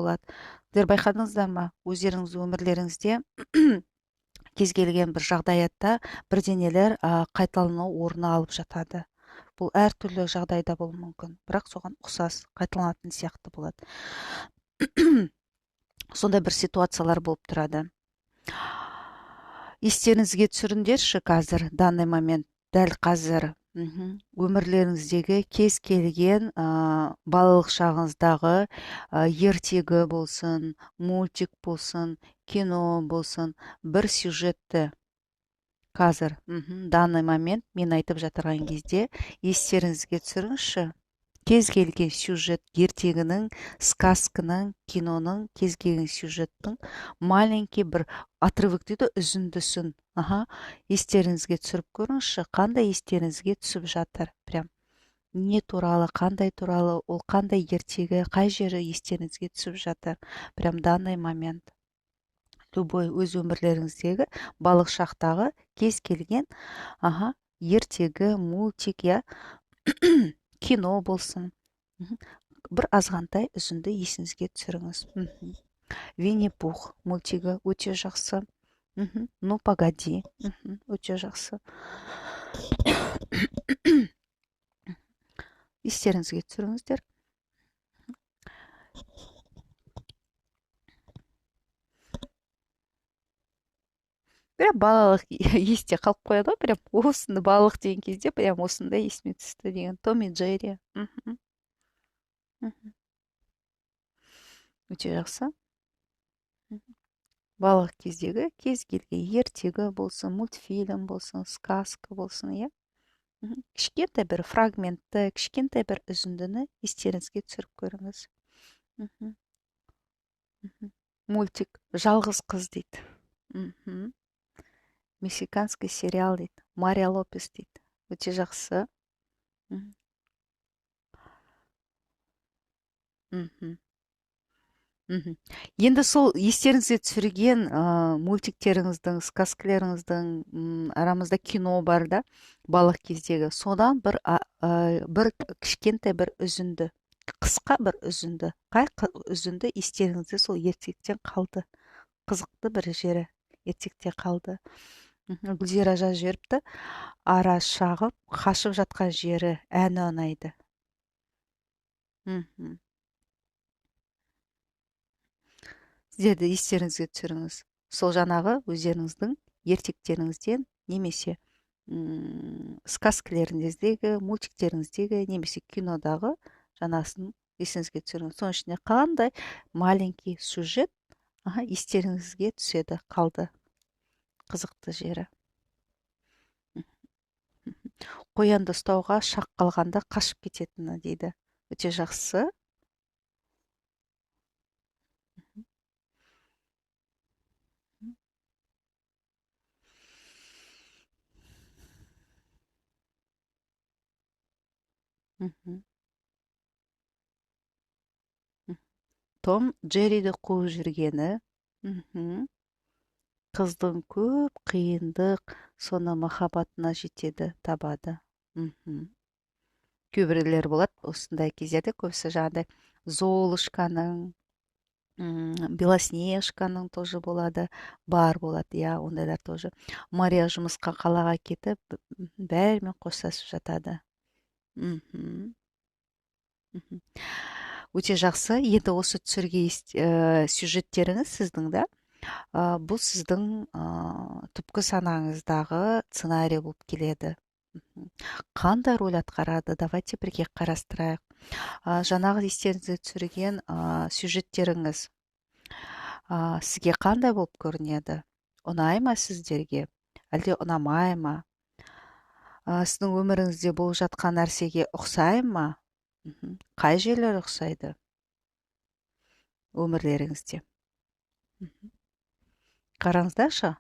болады. Сіздер байқадыңыздар ма, өздеріңіз өмірлеріңізде кез келген бір жағдаятта бірдеңелер қайталану орын алып жатады. Бұл әртүрлі жағдайда болуы мүмкін, бірақ соған ұқсас қайталанатын сияқты болады. Сондай бір ситуациялар болып тұрады. Естеріңізге түсіріңдерші қазір, данный момент, дәл қазір өмірлеріңіздегі кез келген балалық шағыңыздағы ертегі болсын, мультик болсын, кино болсын, бір сюжетті қазір, данный момент мен айтып жатырған кезде естеріңізге түсіріңізші. Кез келген сюжет, ертегінің, сказканың, киноның, кез келген сюжеттің маленький бір отрывок дейді, үзіндісін естеріңізге түсіріп көріңізші, қандай естеріңізге түсіп жатыр. Прям не туралы, қандай туралы, ол қандай ертегі, қай жері естеріңізге түсіп жатыр. Прям данный момент. Любой өз өмірлеріңіздегі балық шақтағы кез келген ертегі, мультик, кино болсын. Бір азғантай үзінді есіңізге түсіріңіз. Винни-Пух мультигі өте жақсы. Ну, погоди. Өте жақсы. Естеріңізге түсіріңіздер. Прям балалық есте қалып қояды ғой, прям осыны балалық деген кезде прям осындай есіме түсті деген. Том и Джерри. Өте жақсы. Балалық кездегі кез келген ертегі болсын, мультфильм болсын, сказка болсын, иә. Кішкентай бір фрагментті, кішкентай бір үзіндіні естеріңізге түсіріп көріңіз. Мультик «Жалғыз қыз» дейді. Мексиканский сериал дейді. Мария Лопес дейді. Өте жақсы. Енді сол естеріңізге түсірген мультиктеріңіздің, сказкаларыңыздың арамызда кино бар да, балық кездегі. Содан бір кішкентай бір үзінді, қысқа бір үзінді. Қай үзінді естеріңізде сол ертектен қалды? Қызықты бір жері ертекте қалды. Гүлзира жазып жіберіпті. Ара шағып, қашып жатқан жері әні ұнайды. Сіздерді естеріңізге түсіріңіз. Сол жаңағы өздеріңіздің ертектеріңізден немесе сказкалеріңіздегі, мультиктеріңіздегі немесе кинодағы жаңасын есіңізге түсіріңіз. Соның ішінде қандай маленький сюжет естеріңізге түседі, қалды қызықты жері. Қоянды ұстауға шақ қалғанда қашып кететіні дейді. Өте жақсы. Том Джерриді қуып жүргені. Қыздың көп қиындық, соны махаббатына жетеді, табады. Кейбіреулер болады осындай кездерде, көбісі жаңағыдай Золушканың, Белоснежканың тоже болады, бар болады, иә, ондайлар тоже. Мария жұмысқа қалаға кетіп, бәрімен қоштасып жатады. Өте жақсы. Енді осы түсірген сюжеттеріңіз сіздің да, бұл сіздің түпкі санаңыздағы сценарий болып келеді. Қандай роль атқарады? Давайте бірге қарастырайық. Жаңағы естеріңізге түсірген сюжеттеріңіз сізге қандай болып көрінеді? Ұнай ма сіздерге? Әлде ұнамай ма? Сіздің өміріңізде болып жатқан нәрсеге ұқсай ма? Қай жерлер ұқсайды өмірлеріңізде? Қараңыздаршы,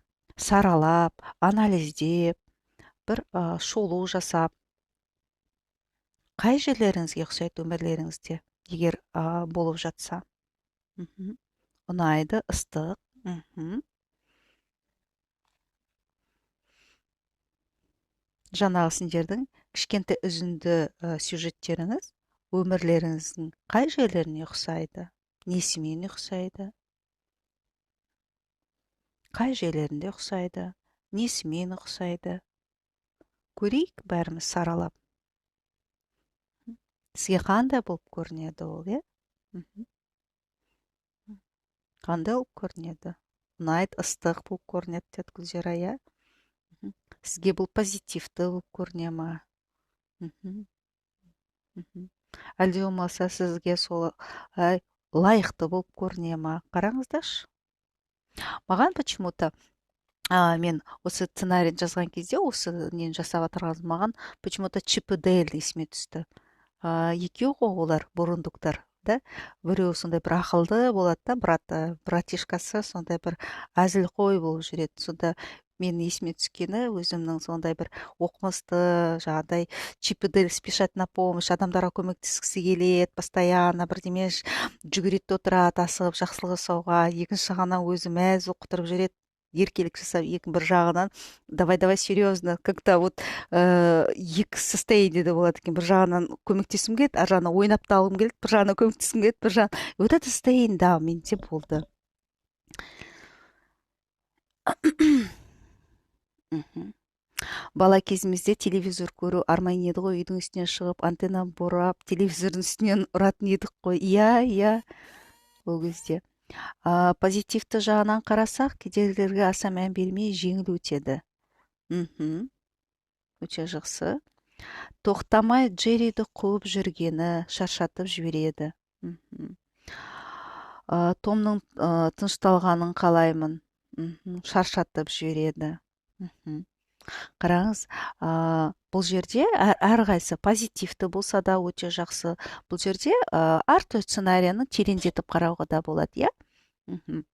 саралап, анализдеп, бір шолу жасап, қай жерлеріңізге ұқсайды өмірлеріңізде, егер болып жатса? Ұнайды, ыстық. Жаңағы сендердің кішкентай үзінді сюжеттеріңіз өмірлеріңіздің қай жерлеріне ұқсайды? Несімен ұқсайды? Қай жерлерінде ұқсайды? Несімен ұқсайды? Көрейік бәріміз саралап. Сізге қандай болып көрінеді ол, иә? Мгм. Қандай болып көрінеді? Ұнайды, ыстық болып көрінеді деді Гүлзира, иә? Мгм. Сізге бұл позитивті болып көріне ма? Мгм. Мгм. Әлде болмаса сізге сол лайықты болып көріне ма? Қараңыздаршы. Маған почему-то мен осы сценарийді жазған кезде осы нені жасап отырған маған почему-то Чип и Дейл есіме түсті. Екеу ғой олар бұрындықтар, да? Біреуі сондай бір ақылды болады да, братишкасы сондай бір әзілқой болып жүреді. Сонда мен есіме түскені өзімнің сондай бір оқымысты жаңағыдай Чип и Дейл спешат на помощь, адамдарға көмектескісі келеді, постоянно бірдеме жүгіреді де отырады, асығып жақсылық жасауға. Екінші жағынан өзі мәз болып қыдырып жүреді, еркелік жасап, бір жағынан давай давай серьезно, как-то вот екі состояниеде болады екен. Бір жағынан көмектескім келеді, ар жағынан ойнап та алғым келеді, бір жағынан көмектескім келеді, бір жағынан вот это состояние, да, менде болды. Мгм. Бала кезімізде телевизор көру арман еді ғой, үйдің үстіне шығып антенна борап телевизордың үстінен ұратын едік қой. Иә, иә, ол кезде. Позитивті жағынан қарасақ, кедергілерге аса мән бермей жеңіл өтеді. Мхм. Өте жақсы. Тоқтамай Джерриді қуып жүргені шаршатып жібереді. Мхм. Томның тынышталғанын қалаймын. Мхм. Шаршатып жібереді. Мхм. Қараңыз, бұл жерде әрқайсысы позитивті болса да өте жақсы. Бұл жерде әртүрлі сценарияны тереңдетіп қарауға да болады, иә? Мхм.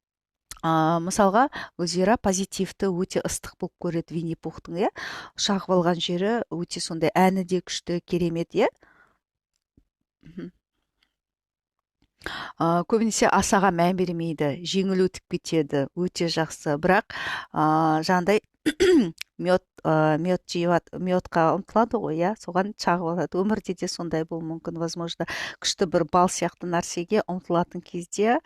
Мысалға, Гүлзира позитивті өте ыстық болып көреді Винни Пухтың, иә? Шағып алған жері өте сондай, әні де күшті, керемет, иә? Мгм. Көбінесе асаға мән бермейді, жеңіл өтіп кетеді, өте жақсы. Бірақ жаңағыдай медқа ұмтылады ғой, иә, соған шағып алады. Өмірде де сондай болуы мүмкін, возможно, күшті бір бал сияқты нәрсеге ұмтылатын кезде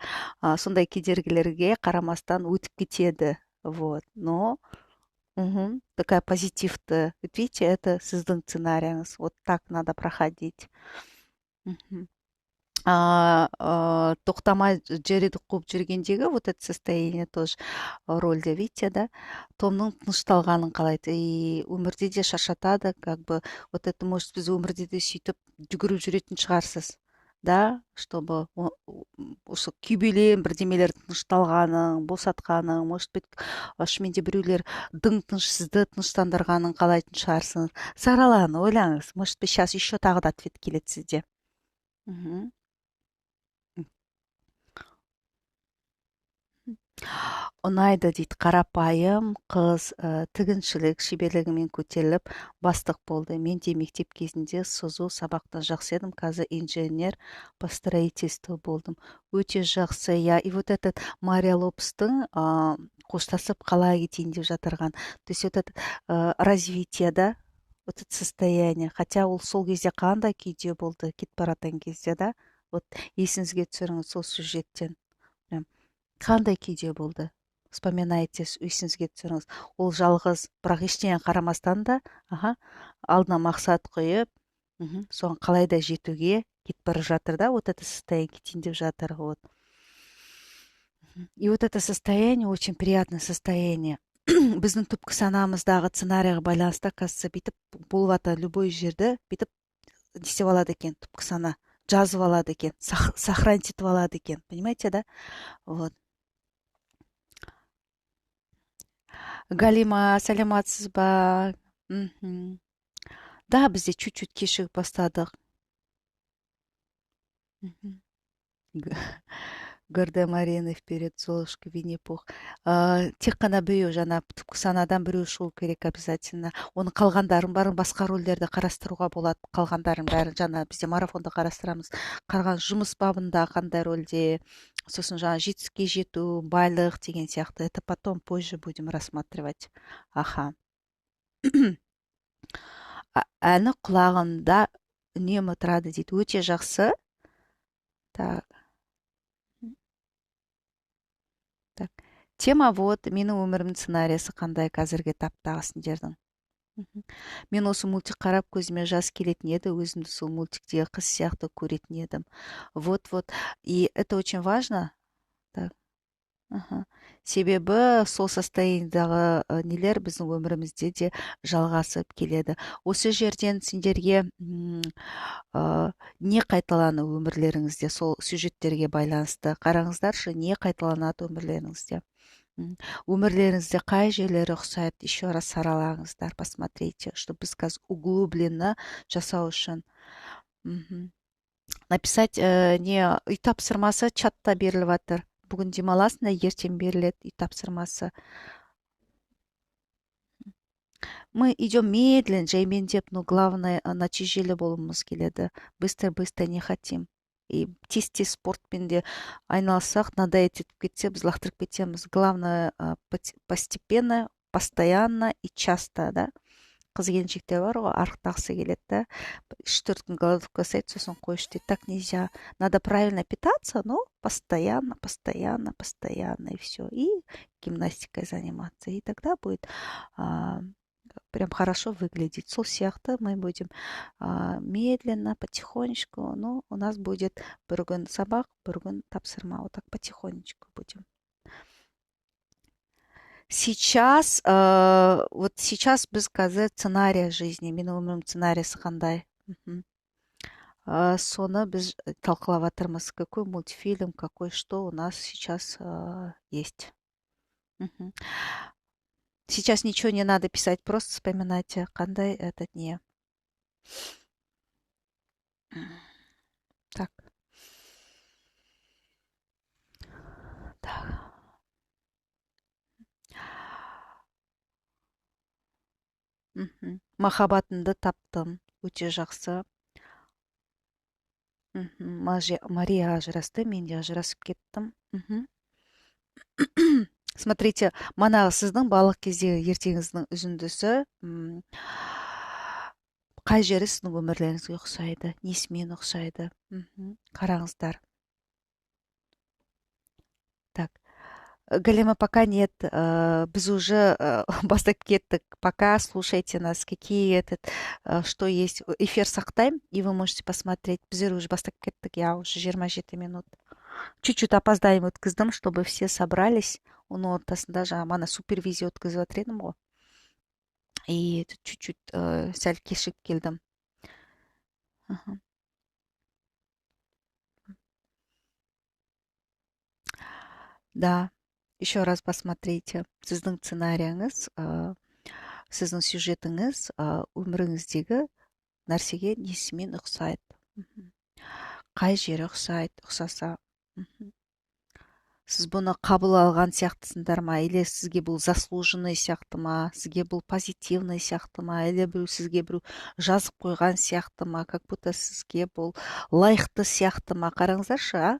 сондай кедергілерге қарамастан өтіп кетеді. Вот. Но такая позитивті. Вот видите, это сіздің сценарийіңіз. Вот так надо проходить. Мгм. Тоқтамай Джерриді қуып жүргендегі вот это состояние тоже рөлде, видите, да? Томның тынышталғанын қалайды. И өмірде де шаршатады, как бы вот это, может, біз өмірде де сөйтіп жүгіріп жүретін шығарсыз, да? Чтобы осы күйбелең бірдемелер тынышталғаның, босатқаның, может быть, шынымен де біреулер дың тыныш сізді тыныштандырғанын қалайтын шығарсың. Саралаңыз, ойлаңыз. Может быть, сейчас еще тағы да ответ келеді сізде. Мгм. Ұнайды дейді, қарапайым қыз тігіншілік шеберлігімен көтеріліп бастық болды. Мен де мектеп кезінде сызу сабақтан жақсы едім, қазір инженер по строительству болдым. Өте жақсы, иә. И вот этот Мария Лопестің қоштасып қалай кетейін деп жатырған. То есть вот это развитие, да, вот это состояние. Хотя ол сол кезде қандай күйде болды, кетіп баратқан кезде, да? Вот есіңізге түсіріңіз сол сюжеттен. Прям қандай күйде болды? Вспоминайте, есіңізге түсіріңіз. Ол жалғыз, бірақ ештеңе қарамастан да, алдына мақсат қойып, соған қалай да жетуге кетіп бара жатыр, да, вот это состояние кетейін деп жатыр, вот. И вот это состояние очень приятное состояние. Біздің түпкі санамыздағы сценарийға байланысты, кажется, бүйтіп болып жатыр, любой жерді бүйтіп не істеп алады екен, түпкі сана жазып алады екен, сохранить етіп алады екен, понимаете, да? Вот. Галима, сәлематсыз ба? Мгм. Да, бізде чуть-чуть кешігіп бастадық. Мгм. Гардемарины вперед, Золушка, Винни-Пух. Тек қана біреу, жаңа түпкі санадан біреу шығу керек обязательно. Оның қалғандарын барын басқа рөлдерді қарастыруға болады. Қалғандарын бәрін жаңа бізде марафонда қарастырамыз. Қарған жұмыс бабында қандай рөлде, сосын жаңа жетістікке жету, байлық деген сияқты. Это потом позже будем рассматривать. Аха. Әні құлағымда үнемі тұрады дейді. Өте жақсы. Так. Так. Тема вот менің өмірімнің сценарийсы қандай қазіргі таптағы сендердің. Мгм. Мен осы мультик қарап көзіме жас келетін еді, өзімді сол мультиктегі қыз сияқты көретін едім. Вот. И это очень важно. Так. Аха. Себебі сол состояниедағы нелер біздің өмірімізде де жалғасып келеді. Осы жерден сендерге не қайталаны өмірлеріңізде сол сюжеттерге байланысты қараңыздаршы, не қайталанады өмірлеріңізде. М, Өмірлеріңізде қай жерлері ұқсайды, еще раз саралаңыздар, посмотрите, чтобы біз қазір углубленно жасау үшін. Мгм. Написать не үй тапсырмасы чатта беріліп жатыр. Бүгін демаласың да ертең беріледі үй тапсырмасы. Мы идем медленно, жаймендеп, но главное, нәтижелі болуымыз келеді. Быстро не хотим. И тез спортпен де айналыссақ, надоесть етіп кетсе, біз лақтырып кетеміз. Главное, постепенно, постоянно и часто, да. Қыз келіншектер бар ғой, арықтағысы келеді, да. 3-4 күн голодовка жасайды, сосын қойшы дейді. Так нельзя. Надо правильно питаться, но постоянно, и все. И гимнастикой заниматься. И тогда будет а, прям хорошо выглядеть. Сол сияқты мы будем медленно, потихонечку, но у нас будет бір күн сабақ, бір күн тапсырма. Вот так потихонечку будем. Сейчас, вот сейчас біз қазір сценарий жизни, менің өмірім сценарийсы қандай. Мгм. Соны біз талқылап жатырмыз. Какой мультфильм, какой что у нас сейчас есть. Мгм. Сейчас ничего не надо писать, просто вспоминайте, қандай этот не. Так, так. Мгм. Махаббатымды таптым. Өте жақсы. Мгм. Мария ажырасты, мен де ажырасып кеттім. Мгм. Смотрите, манағы сіздің балық кездегі ертеңіңіздің үзіндісі қай жері сіздің өмірлеріңізге ұқсайды, несімен ұқсайды. Мгм. Қараңыздар. Так. Галима, пока нет. Біз уже бастап кеттік. Пока слушайте нас, какие что есть. Эфир сақтаймын, и вы можете посмотреть. Біздер уже бастап кеттік, я уже 27 минут. Чуть-чуть опоздаем өткіздім, чтобы все собрались. Оның ортасында жаңа мана супервизия өткізіп жатыр едім ғой. И чуть-чуть сәл кешігіп келдім. Мгм. Да, еще раз посмотрите. Сіздің сценарийіңіз, сіздің сюжетіңіз өміріңіздегі нәрсеге несімен ұқсайды. Мгм. Қай жері ұқсайды, ұқсаса. Мгм. Сіз бұны қабыл алған сияқтысыңдар ма, или сізге бұл заслуженный сияқты ма, сізге бұл позитивный сияқты ма, или сізге біреу жазып қойған сияқты ма, как будто сізге бұл лайықты сияқты ма. Қараңыздаршы, а?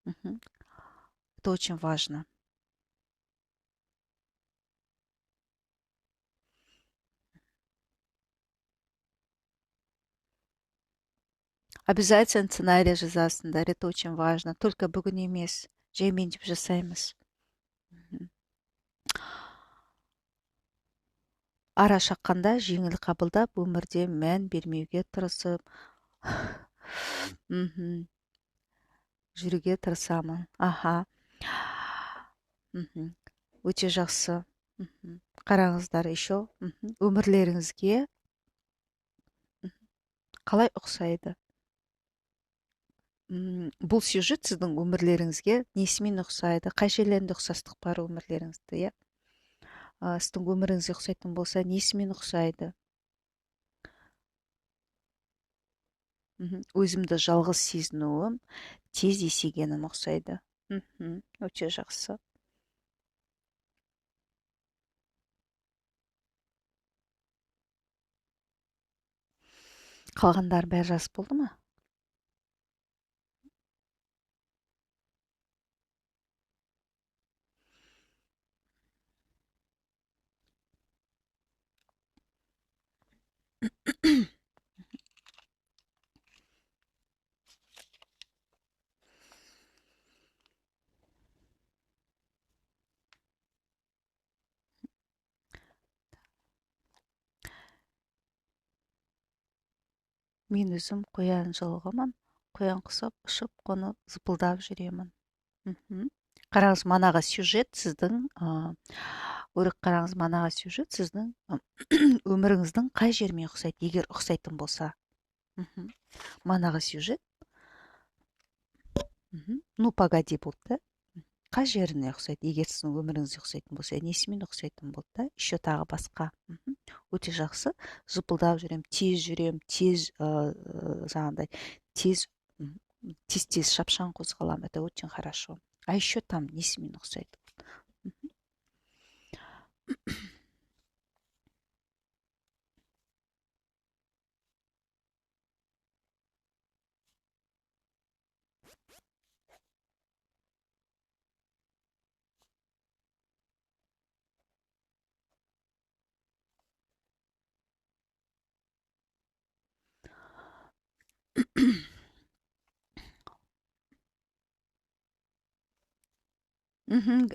Мгм. Это очень важно. Обязательно сценарий жазасыңдар, это очень важно. Только бүгін емес, жаймен деп жасаймыз. Мгм. Ара шаққанда жеңіл қабылдап, өмірде мән бермеуге тырысып, мгм, жүруге тырысамын. Аха. Мгм. Өте жақсы. Мгм. Қараңыздар еще. Мгм. Өмірлеріңізге мгм, қалай ұқсайды? Бұл сюжет сіздің өмірлеріңізге несімен ұқсайды? Қай жерлерінде ұқсастық бар өмірлеріңізде, иә? Сіздің өміріңізге ұқсайтын болса, несімен ұқсайды? Мгм. Өзімді жалғыз сезінуім, тез есейгенім ұқсайды. Мгм. Өте жақсы. Қалғандар бәрі жас болды ма? Мен өзім қоян жылғымын. Қоян құсап, ұшып, қонып, зыпылдап жүремін. Мгм. Қараңыз, манағы сюжет сіздің, өрік қараңыз, манағы сюжет сіздің өміріңіздің қай жерімен ұқсайды, егер ұқсайтын болса. Мгм. Манағы сюжет, ну, погоди болды да. Қай жеріне ұқсайды, егер сіздің өміріңізге ұқсайтын болса, несімен ұқсайтын болды да, еще тағы басқа. Өте жақсы. Жыпылдап жүрем, тез жаңағыдай, тез тез тез шапшаң қозғаламын. Это очень хорошо. А еще там несімен ұқсайды.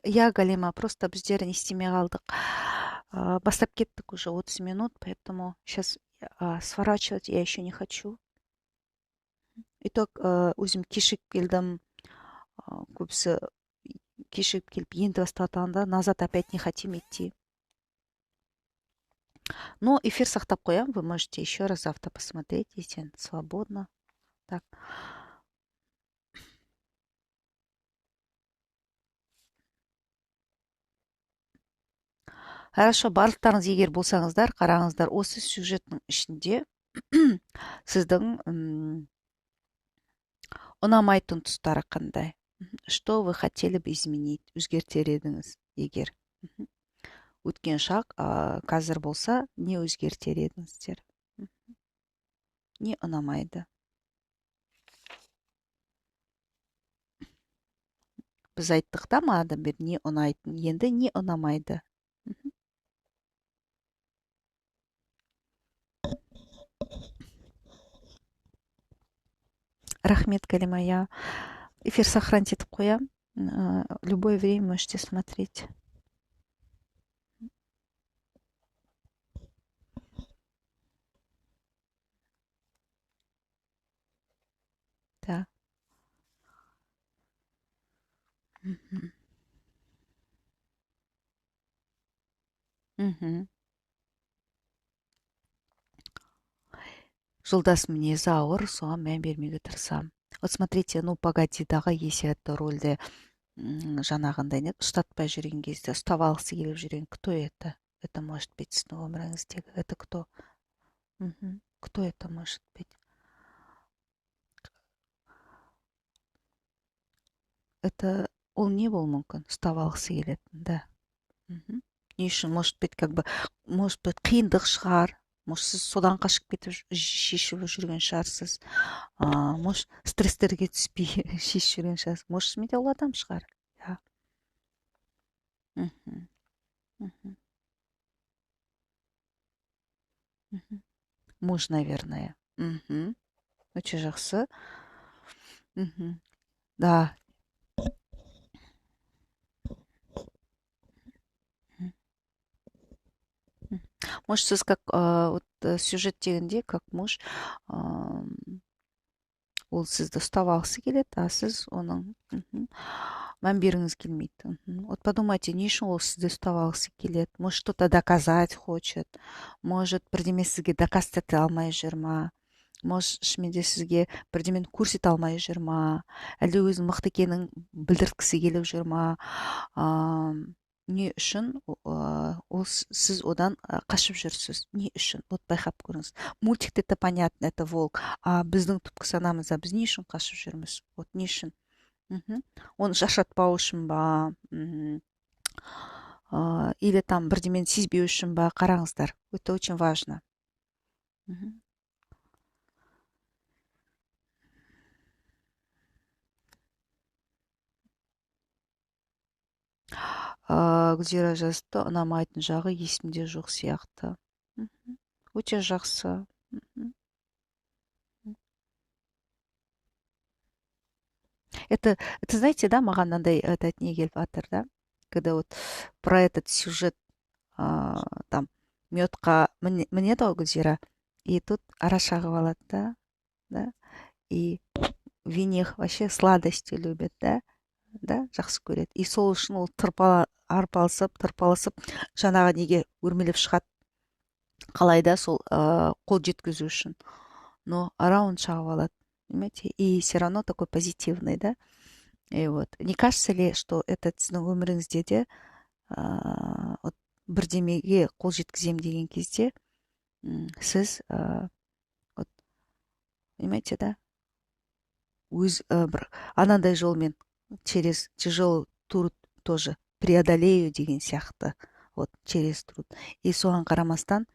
Я, Галима, просто біздер не істемей қалдық. Бастап кеттік уже 30 минут, поэтому сейчас сворачивать я еще не хочу. Итог, өзім кешігіп келдім. Көбісі кешігіп келіп енді бастағанда назад опять не хотим идти. Но эфир сақтап қоям, вы можете еще раз завтра посмотреть, если свободно. Так. Хорошо, барлықтарыңыз егер болсаңыздар, қараңыздар, осы сюжеттің ішінде сіздің ұнамайтын тұстары қандай? Что вы хотели бы изменить? Өзгертер едіңіз, егер. Өткен шақ, қазір болса, не өзгертер едіңіздер? Не ұнамайды? Біз айттық та мадан бері не ұнайтын, енді не ұнамайды? Рахмет, Галима, я эфир сохранить етіп қоям. Любое время можете смотреть. Да. Мгм. Мгм. Жолдас мінезі ауыр, соған мән бермеуге тырысамын. Вот смотрите, ну, погодидағы если это рөлде жаңағындай не ұстатпай жүрген кезде ұстап алғысы келіп жүрген, кто это? Это может быть сіздің өміріңіздегі. Это кто? Кто это может быть? Это ол не болуы мүмкін? Ұстап алғысы келетін, да. Не үшін? Может быть, может быть, қиындық шығар. Может, сіз содан қашып кетіп шешіп жүрген шығарсыз. Может, стресстерге түспей шешіп жүрген шығарсыз. Может, менде ол адам шығар. Да. Мгм. Мгм. Мгм. Муж, наверное. Очень жақсы. Да. Может, сіз как вот сюжет дегенде, как муж, ол сізді ұстап алғысы келеді, а сіз оның мән бергіңіз келмейді. Вот подумайте, не үшін ол сізді ұстап алғысы келеді? Может, что-то доказать хочет, может, бірдеме сізге доказать ете алмай жүр ма? Может, шынымен сізге бірдемені көрсете алмай жүр ма? Әлде өзінің мықты екенін білдірткісі келіп жүр ма? Не үшін сіз одан қашып жүрсіз? Не үшін? Вот байқап көріңіз. Мультикте это понятно, это волк. А біздің түпкі санамызда біз не үшін қашып жүрміз? Вот не үшін? Оны шаршатпау үшін ба? Или там бірдемені сезбеу үшін ба? Қараңыздар. Это очень важно. Гүлзира жазды, ұнамайтын жағы есімде жоқ сияқты. Өте жақсы. Это, знаете, да, маған мынандай этот не келіп жатыр, да? Когда вот про этот сюжет там медқа мінеді ғой Гүлзира, и тут ара шағып алады да, да, и Винни вообще сладости любит, да, жақсы көреді. И сол үшін ол арпалысып жаңағы неге өрмелеп шығады. Қалай да сол қол жеткізу үшін. Но раунд шағып алады, понимаете, и все равно такой позитивный, да. И вот не кажется ли, что это сіздің өміріңізде де вот бірдемеге қол жеткіземін деген кезде сіз вот понимаете, да, өз бір анандай жолмен через тяжелый труд тоже преодолею деген сияқты, вот через труд. И соған қарамастан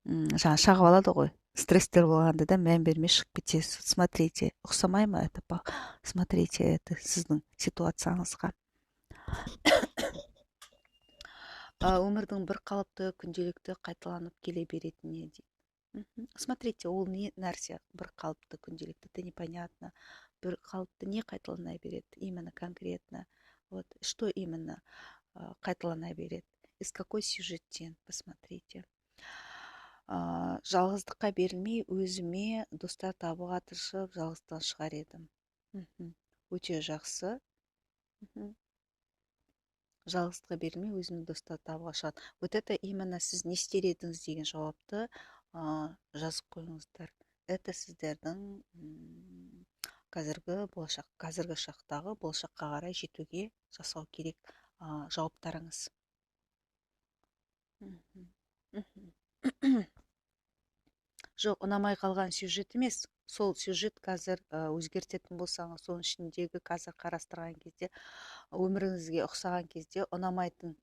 жаңа шағып алады ғой, стресстер болғанда да мән бермей шығып кетесіз. Смотрите, ұқсамай ма это? Смотрите это сіздің ситуацияңызға. Өмірдің бір қалыпты күнделікті қайталанып келе беретініне дейді. Смотрите, ол не нәрсе бір қалыпты күнделікті, это непонятно. Бір қалыпты не қайталана береді, именно конкретно. Вот что именно қайталана береді? Из какой сюжеттен, посмотрите. Жалғыздыққа берілмей, өзіме достар табуға тырысып, жалғыздықтан шығар едім. Өте жақсы. Жалғыздыққа берілмей, өзіме достар табуға шығады. Вот это именно сіз не істер едіңіз деген жауапты жазып қойыңыздар. Это сіздердің қазіргі шақтағы болашаққа қарай жетуге жасау керек жауаптарыңыз. Жоқ, ұнамай қалған сюжет емес. Сол сюжет қазір өзгертетін болсаңыз, соның ішіндегі қазір қарастырған кезде, өміріңізге ұқсаған кезде ұнамайтын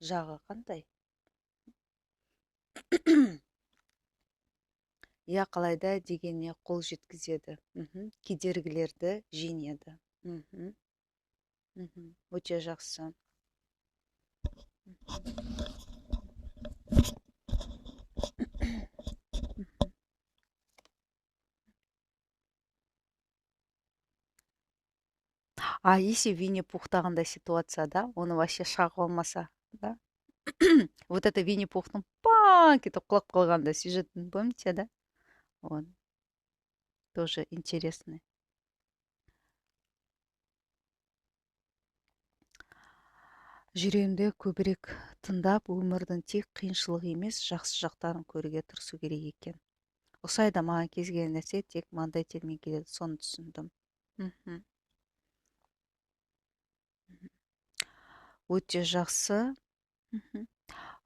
жағы қандай? Я қалайда дегеніне қол жеткізеді. Кедергілерді жеңеді. Өте жақсы. Если Винни Пухтағындай ситуацияда, оны вообще шағып алмаса, да? Вот это Винни Пухтың кетіп құлап қалғанда сюжетін помните, да? Вот. Тоже интересный. Жүрегімді көбірек тыңдап, өмірдің тек қиыншылығы емес, жақсы жақтарын көруге тырысу керек екен. Ұқсайды маған кез келген нәрсе тек маңдай термен келеді, соны түсіндім. Өте жақсы.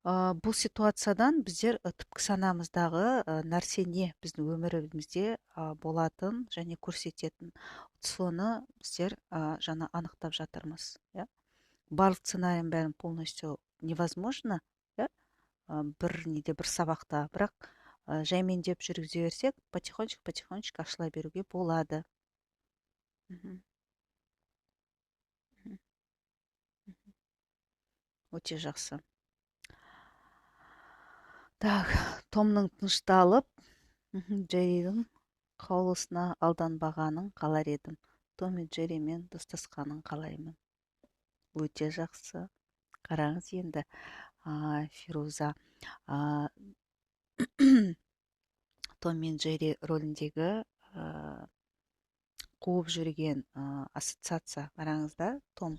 Бұл ситуациядан біздер түпкі санамыздағы нәрсе не біздің өмірімізде болатын және көрсететін, соны біздер жаңа анықтап жатырмыз. Барлық сценарийдің бәрін полностью невозможно, бір сабақта, бірақ жаймендеп жүргізе берсек, потихонечку ашыла беруге болады. Өте жақсы. Так, Томның тынышталып, Джерридің қаулысына алданбағанын қалар едім. Том и Джерримен достасқанын қалаймын. Өте жақсы. Қараңыз енді, Фируза. Том мен Джерри рөліндегі қуып жүрген ассоциация, қараңыз да, Том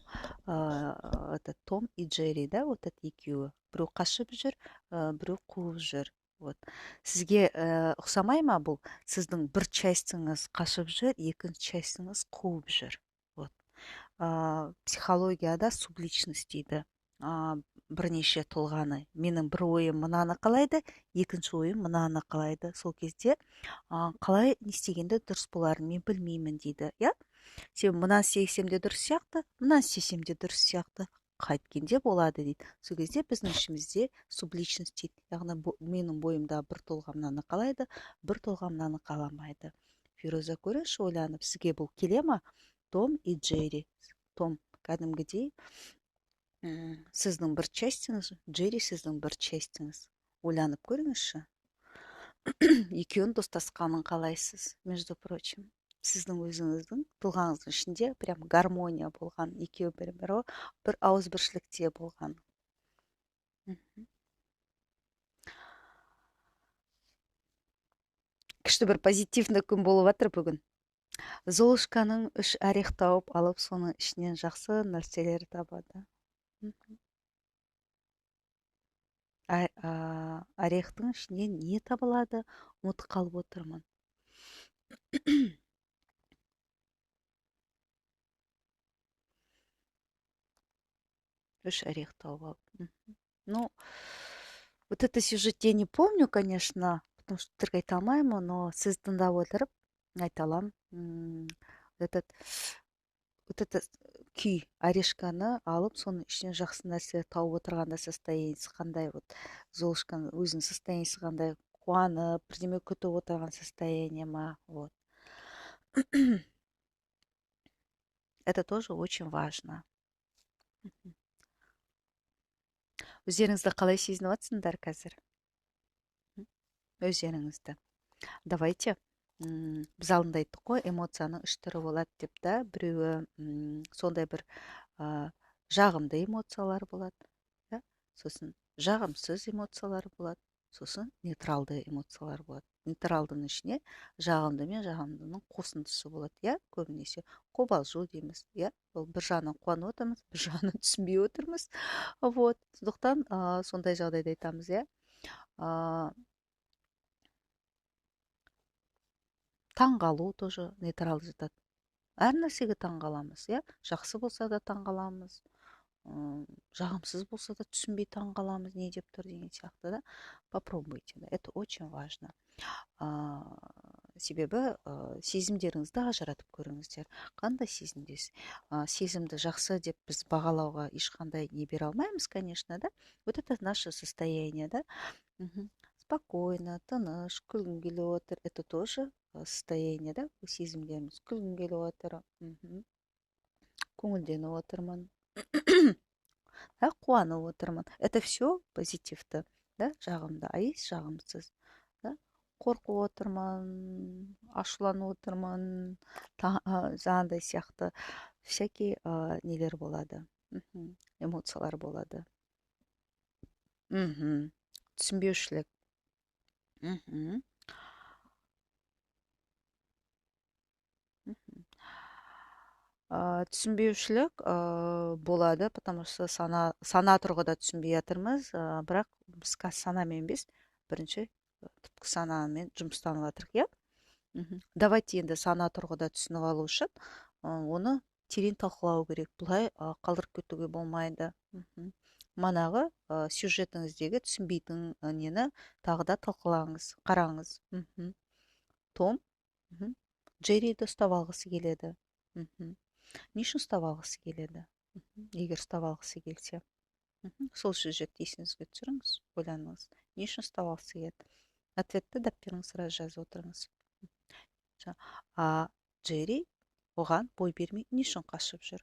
и Джерри, да, вот это екеуі. Біреу қашып жүр, біреу қуып жүр. Вот. Сізге ұқсамай ма бұл? Сіздің бір частіңіз қашып жүр, екінші частіңіз қуып жүр. Вот. Психологияда субличность дейді. Бірнеше тұлғаны. Менің бір ойым мынаны қалайды, екінші ойым мынаны қалайды. Сол кезде қалай не істегенде дұрыс боларын мен білмеймін дейді. Сен мынаны істесем де дұрыс сияқты, мынаны істесем де дұрыс сияқты. Қайткенде болады дейді. Сол кезде біздің ішімізде субличность дейді. Яғни менің бойымда бір тұлға мынаны қалайды, бір тұлға мынаны қаламайды. Фируза көріңізші, ойланып, сізге бұл келе ма? Том и Джерри. Том кәдімгідей сіздің бір частіңіз, Джерри сіздің бір частіңіз. Ойланып көріңізші. Екеуін достасқанын қалайсыз, между прочим. Сіздің өзіңіздің тұлғаңыздың ішінде прям гармония болған, екеуі бір ауызбіршілікте болған. күшті бір позитивный күн болып жатыр бүгін. Золушканың үш орех тауып алып, соның ішінен жақсы нәрселер табады. Мгм. Орехтың ішінен не табылады? Ұмытып қалып отырмын. Үш орех тауып алып. Мгм. Ну, вот это сюжет я не помню, конечно, потому что тірк айта алмаймын, но сіз тыңдап отырып айта аламын. Этот вот это күй орешканы алып, соның ішінен жақсы нәрсе тауып отырғанда состояниесі қандай, вот Золушканың өзінің состояниесі қандай, қуанып бірдеме күтіп отырған состояние ма, вот. Это тоже очень важно. Өздеріңізді қалай сезініп жатсыңдар қазір? Өздеріңізді. Давайте, біз алдында айттық қой, эмоцияның үш түрі болады деп. Та біреуі сондай бір жағымды эмоциялар болады, да? Сосын жағымсыз эмоциялар болады, сосын нейтралды эмоциялар болады. Нейтралдының ішіне жағымды мен жағымдының қосындысы болады, иә, көбінесе қобалжу дейміз, иә, ол бір жағынан қуанып отырмыз, бір жағынан түсінбей отырмыз, вот. Сондықтан сондай жағдайда айтамыз, иә. Таңғалу тоже нейтралды жатады. Әр нәрсеге таңғаламыз, иә, жақсы болса да таңғаламыз, жағымсыз болса да түсінбей таңғаламыз, не деп тұр деген сияқты, да. Попробуйте, да, это очень важно. Себебі сезімдеріңізді ажыратып көріңіздер. Қандай сезімдесіз? Сезімді жақсы деп біз бағалауға ешқандай не бере алмаймыз, конечно, да. Вот это наше состояние, да. Мгм. Спокойно, тыныш, күлгің келіп отыр. Это тоже состояние, да, сезімдеріміз. Күлгім келіп отыр. Мгм. Көңілденіп отырмын. Да, қуанып отырмын. Это все позитивті, да, жағымды. А есть жағымсыз, да. Қорқып отырмын, ашуланып отырмын, жаңағыдай сияқты всякий нелер болады. Мгм. Эмоциялар болады. Мгм. Түсінбеушілік. Мгм. Мгм. Түсінбеушілік болады, потому что сана тұрғыда түсінбей жатырмыз, бірақ біз қазір санамен емес, бірінші түпкі санамен жұмыстанып жатырмық, иә. Мгм. Давайте енді сана тұрғыда түсініп алу үшін оны терең талқылау керек. Бұлай қалдырып кетуге болмайды. Мгм. Манағы сюжетіңіздегі түсінбейтін нені тағы да талқылаңыз, қараңыз. Мгм. Том Джерриді ұстап алғысы келеді. Мгм. Не үшін ұстап алғысы келеді? Егер ұстап алғысы келсе. Сол сюжетті есіңізге түсіріңіз, ойланыңыз. Не үшін ұстап алғысы келеді? Ответті дәптеріңізге сразу жазып отырыңыз. А Джерри оған бой бермей не үшін қашып жүр?